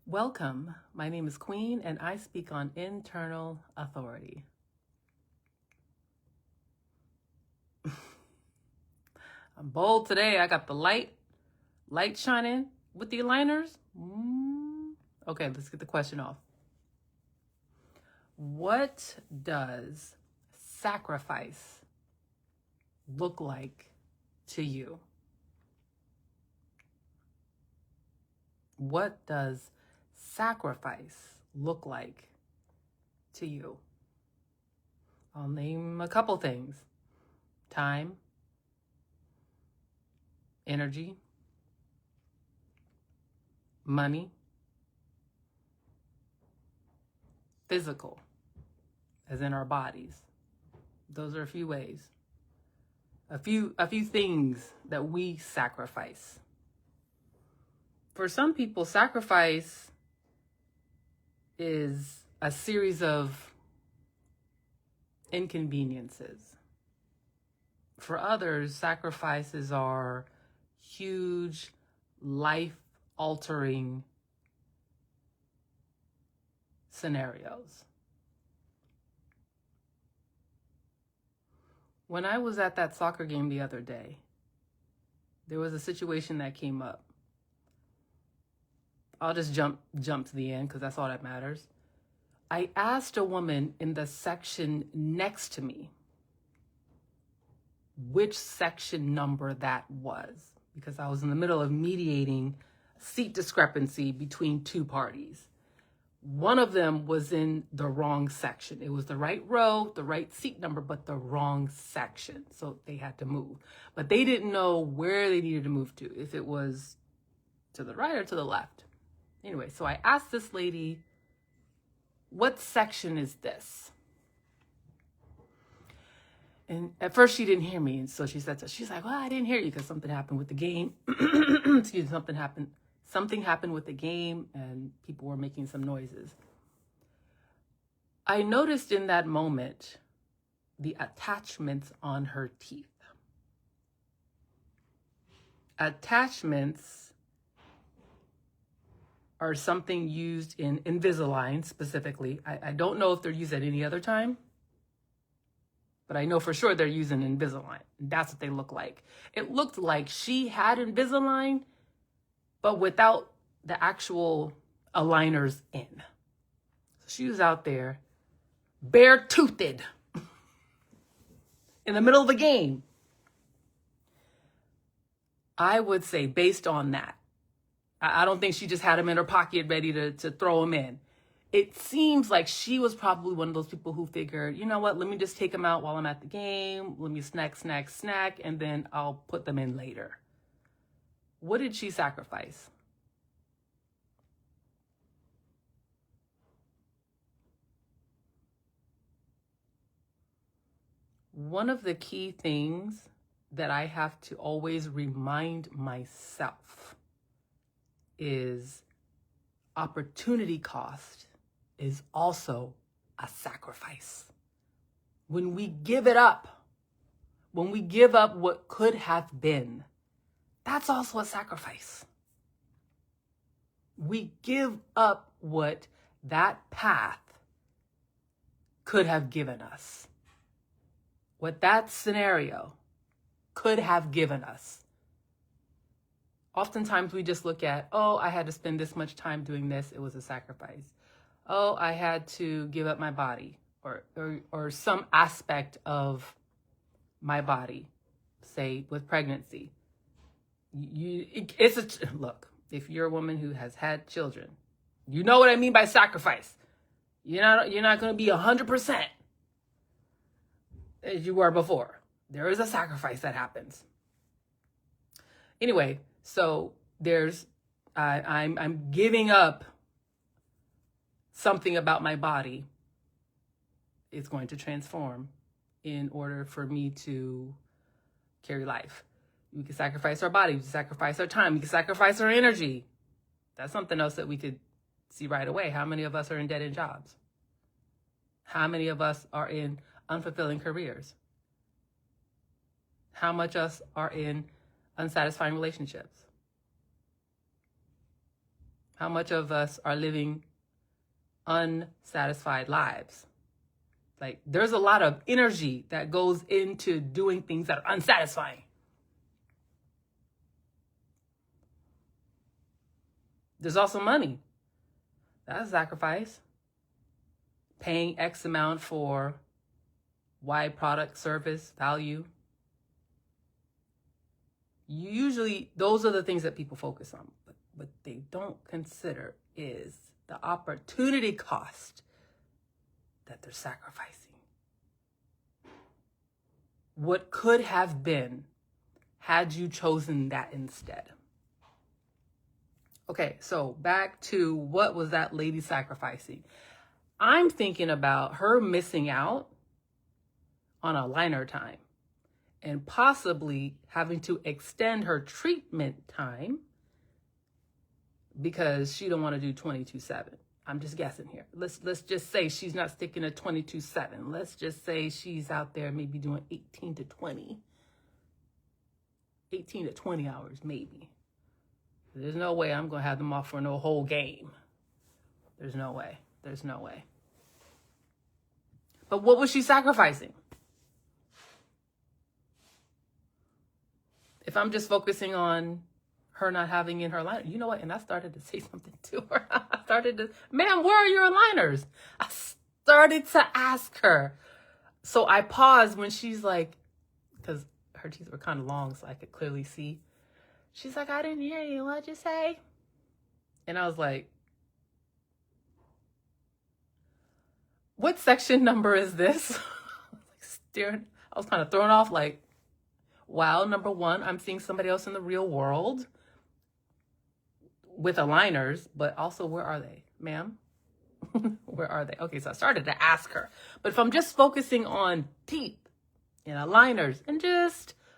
Welcome. My name is Queen and I speak on internal authority. I'm bold today. I got the light shining with the aligners. Okay, let's get the question off. What does sacrifice look like to you? What does sacrifice look like to you? I'll name a couple things. Time, energy, money, physical, as in our bodies. Those are a few ways. A few things that we sacrifice. For some people, sacrifice is a series of inconveniences. For others, sacrifices are huge, life-altering scenarios. When I was at that soccer game the other day, there was a situation that came up. I'll just jump to the end because that's all that matters. I asked a woman in the section next to me which section number that was, because I was in the middle of mediating seat discrepancy between two parties. One of them was in the wrong section. It was the right row, the right seat number, but the wrong section. So they had to move. But they didn't know where they needed to move to, if it was to the right or to the left. Anyway, so I asked this lady, what section is this? And at first she didn't hear me. And so she said, she's like, well, I didn't hear you because something happened with the game. Excuse me, something happened with the game and people were making some noises. I noticed in that moment the attachments on her teeth. Attachments are something used in Invisalign specifically. I don't know if they're used at any other time, but I know for sure they're using Invisalign. That's what they look like. It looked like she had Invisalign, but without the actual aligners in. So she was out there, bare-toothed, in the middle of the game. I would say, based on that, I don't think she just had them in her pocket ready to throw them in. It seems like she was probably one of those people who figured, you know what, let me just take them out while I'm at the game. Let me snack, and then I'll put them in later. What did she sacrifice? One of the key things that I have to always remind myself is opportunity cost is also a sacrifice. When we give it up, when we give up what could have been, that's also a sacrifice. We give up what that path could have given us, what that scenario could have given us. Oftentimes we just look at, oh, I had to spend this much time doing this. It was a sacrifice. Oh, I had to give up my body or some aspect of my body, say with pregnancy. Look, if you're a woman who has had children, you know what I mean by sacrifice. You're not going to be 100% as you were before. There is a sacrifice that happens. Anyway, so I'm giving up something about my body. It's going to transform in order for me to carry life. We can sacrifice our body, we can sacrifice our time, we can sacrifice our energy. That's something else that we could see right away. How many of us are in dead-end jobs? How many of us are in unfulfilling careers? How much us are in unsatisfying relationships? How much of us are living unsatisfied lives? Like, there's a lot of energy that goes into doing things that are unsatisfying. There's also money. That's a sacrifice. Paying X amount for Y product, service, value. Usually, those are the things that people focus on. But what they don't consider is the opportunity cost that they're sacrificing. What could have been had you chosen that instead. Okay, so back to what was that lady sacrificing? I'm thinking about her missing out on a liner time and possibly having to extend her treatment time because she don't want to do 22/7. I'm just guessing here. Let's just say she's not sticking to 22/7. Let's just say she's out there maybe doing 18 to 20. 18 to 20 hours maybe. There's no way I'm going to have them off for no whole game. There's no way. There's no way. But what was she sacrificing? If I'm just focusing on her not having in her liner, you know what? And I started to say something to her. I started to, ma'am, where are your liners? I started to ask her. So I paused when she's like, because her teeth were kind of long so I could clearly see. She's like, I didn't hear you. What'd you say? And I was like, what section number is this? I was kind of thrown off like, wow, number one, I'm seeing somebody else in the real world with aligners, but also where are they, ma'am? Where are they? Okay, so I started to ask her. But if I'm just focusing on teeth and aligners and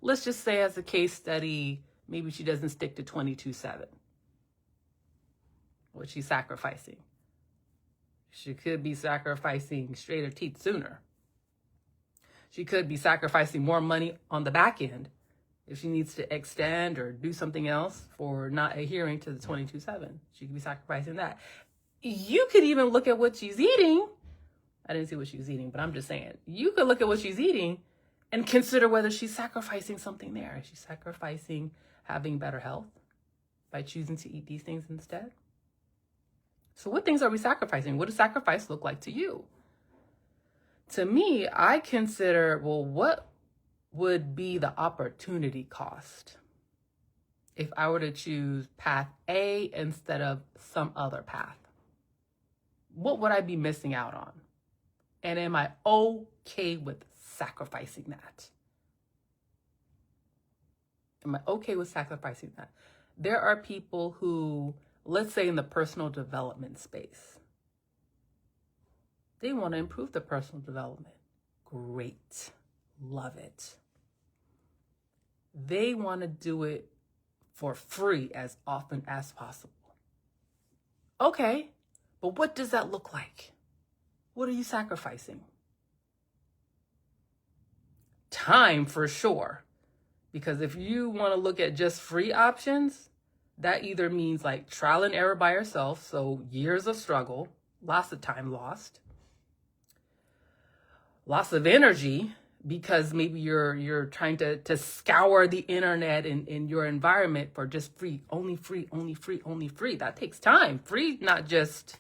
let's just say as a case study, maybe she doesn't stick to 22/7. What she's sacrificing. She could be sacrificing straighter teeth sooner. She could be sacrificing more money on the back end if she needs to extend or do something else for not adhering to the 22/7. She could be sacrificing that. You could even look at what she's eating. I didn't see what she was eating, but I'm just saying. You could look at what she's eating and consider whether she's sacrificing something there. Is she sacrificing having better health by choosing to eat these things instead? So what things are we sacrificing? What does sacrifice look like to you? To me, I consider, well, what would be the opportunity cost if I were to choose path A instead of some other path? What would I be missing out on? And am I okay with sacrificing that? Am I okay with sacrificing that? There are people who, let's say in the personal development space, they want to improve their personal development. Great. Love it. They want to do it for free as often as possible. Okay, but what does that look like? What are you sacrificing? Time for sure. Because if you want to look at just free options, that either means like trial and error by yourself, so years of struggle, lots of time lost, lots of energy, because maybe you're trying to scour the internet in your environment for just free, only free, only free, only free. That takes time. Free, not just,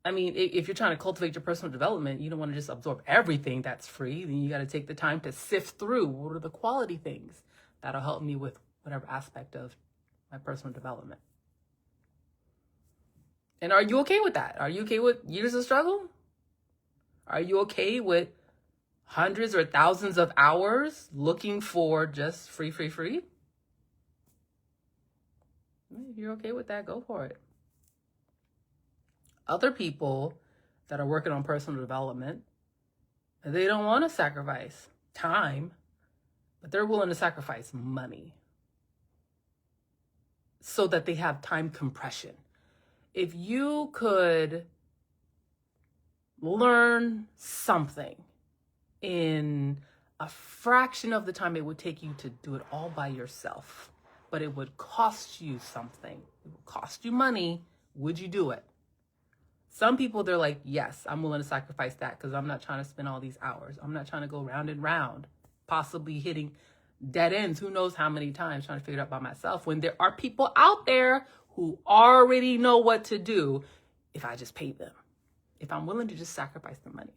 I mean, if you're trying to cultivate your personal development, you don't want to just absorb everything that's free. Then you got to take the time to sift through what are the quality things that'll help me with whatever aspect of my personal development. And are you okay with that? Are you okay with years of struggle? Are you okay with hundreds or thousands of hours looking for just free? If you're okay with that, go for it. Other people that are working on personal development, they don't want to sacrifice time, but they're willing to sacrifice money so that they have time compression. If you could learn something in a fraction of the time it would take you to do it all by yourself, but it would cost you something. It would cost you money. Would you do it? Some people, they're like, yes, I'm willing to sacrifice that because I'm not trying to spend all these hours. I'm not trying to go round and round, possibly hitting dead ends, who knows how many times, trying to figure it out by myself, when there are people out there who already know what to do if I just pay them, if I'm willing to just sacrifice the money.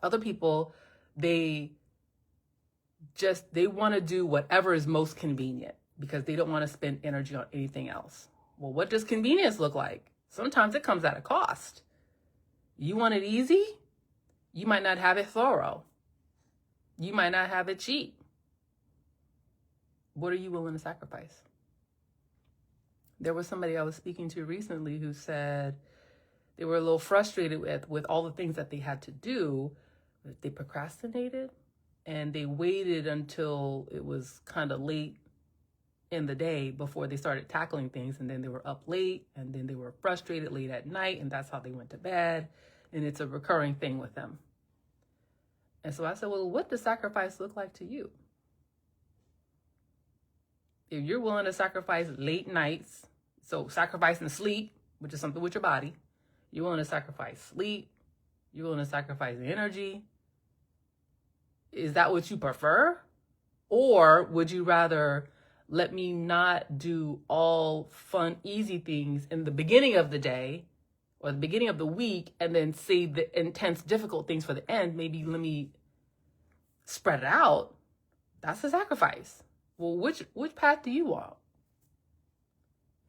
Other people, they want to do whatever is most convenient because they don't want to spend energy on anything else. Well, what does convenience look like? Sometimes it comes at a cost. You want it easy? You might not have it thorough. You might not have it cheap. What are you willing to sacrifice? There was somebody I was speaking to recently who said they were a little frustrated with all the things that they had to do. They procrastinated and they waited until it was kind of late in the day before they started tackling things, and then they were up late, and then they were frustrated late at night, and that's how they went to bed, and it's a recurring thing with them. And so I said, well, what does sacrifice look like to you? If you're willing to sacrifice late nights, so sacrificing sleep, which is something with your body, you're willing to sacrifice sleep, you're willing to sacrifice energy, is that what you prefer? Or would you rather let me not do all fun, easy things in the beginning of the day or the beginning of the week and then save the intense, difficult things for the end? Maybe let me spread it out. That's a sacrifice. Well, which path do you want?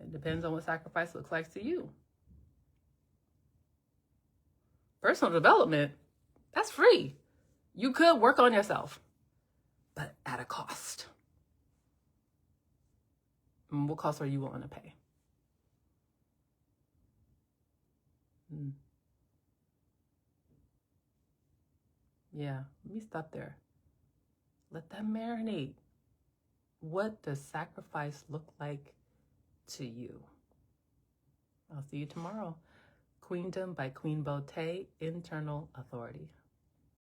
It depends on what sacrifice looks like to you. Personal development, that's free. You could work on yourself, but at a cost. And what cost are you willing to pay? Yeah, let me stop there. Let that marinate. What does sacrifice look like to you? I'll see you tomorrow. Queendom by Queen Beauté Internal Authority.